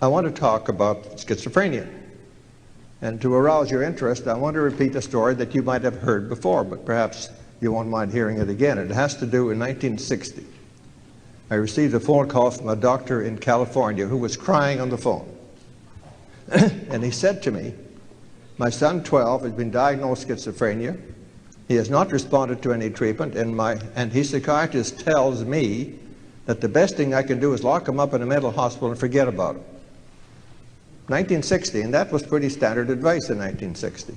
I want to talk about schizophrenia. And to arouse your interest, I want to repeat a story that you might have heard before, but perhaps you won't mind hearing it again. It has to do in 1960. I received a phone call from a doctor in California who was crying on the phone. And he said to me, my son, 12, has been diagnosed with schizophrenia. He has not responded to any treatment, and his psychiatrist tells me that the best thing I can do is lock him up in a mental hospital and forget about him. 1960, and that was pretty standard advice in 1960.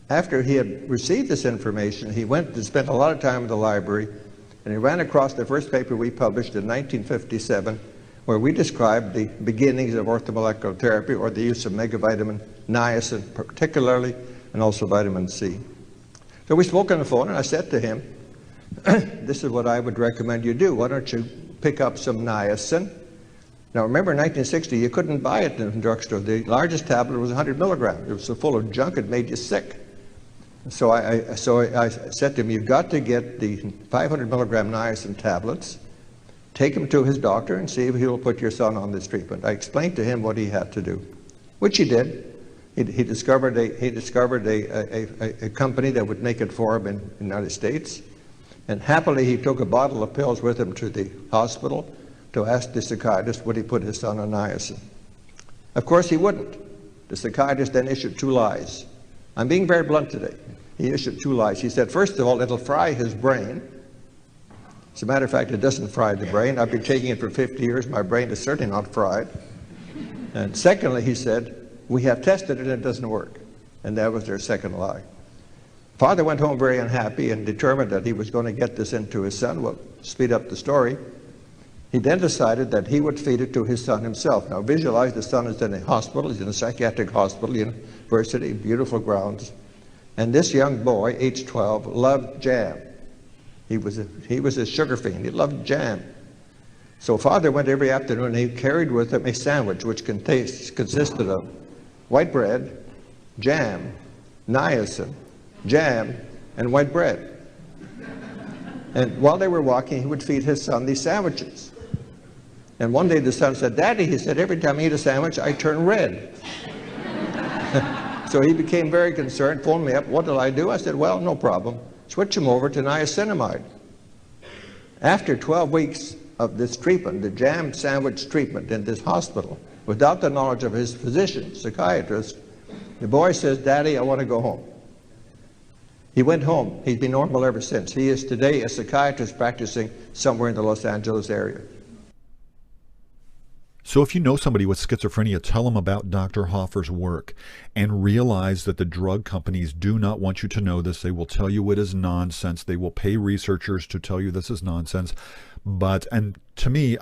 After he had received this information, he went and spent a lot of time in the library, and he ran across the first paper we published in 1957, where we described the beginnings of orthomolecular therapy, or the use of megavitamin niacin particularly, and also vitamin C. So we spoke on the phone, and I said to him, this is what I would recommend you do. Why don't you pick up some niacin? Now remember, in 1960, you couldn't buy it in the drugstore. The largest tablet was 100 milligrams. It was so full of junk, it made you sick. So I said to him, you've got to get the 500 milligram niacin tablets, take him to his doctor and see if he will put your son on this treatment. I explained to him what he had to do, which he did. He discovered a company that would make it for him in the United States. And happily, he took a bottle of pills with him to the hospital to ask the psychiatrist would he put his son on niacin. Of course, he wouldn't. The psychiatrist then issued 2 lies. I'm being very blunt today. He issued 2 lies. He said, first of all, it'll fry his brain. As a matter of fact, it doesn't fry the brain. I've been taking it for 50 years. My brain is certainly not fried. And secondly, he said, we have tested it and it doesn't work. And that was their second lie. Father went home very unhappy and determined that he was going to get this into his son. Well, speed up the story. He then decided that he would feed it to his son himself. Now visualize the son is in a hospital. He's in a psychiatric hospital, university, beautiful grounds. And this young boy, age 12, loved jam. He was a sugar fiend. He loved jam. So Father went every afternoon and he carried with him a sandwich which consisted of white bread, jam, niacin, jam, and white bread. And while they were walking, he would feed his son these sandwiches. And one day the son said, Daddy, he said, every time I eat a sandwich, I turn red. So he became very concerned, phoned me up, what did I do? I said, well, no problem. Switch him over to niacinamide. After 12 weeks of this treatment, the jam sandwich treatment in this hospital, without the knowledge of his physician, psychiatrist, the boy says, Daddy, I want to go home. He went home. He's been normal ever since. He is today a psychiatrist practicing somewhere in the Los Angeles area. So if you know somebody with schizophrenia, tell them about Dr. Hoffer's work and realize that the drug companies do not want you to know this. They will tell you it is nonsense. They will pay researchers to tell you this is nonsense. And to me,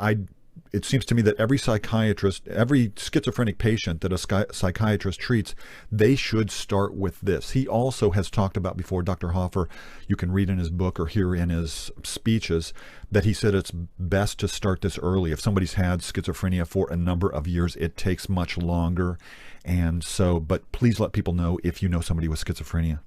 it seems to me that every psychiatrist, every schizophrenic patient that a psychiatrist treats, they should start with this. He also has talked about before, Dr. Hoffer, you can read in his book or hear in his speeches, that he said it's best to start this early. If somebody's had schizophrenia for a number of years, it takes much longer. And so, but please let people know if you know somebody with schizophrenia.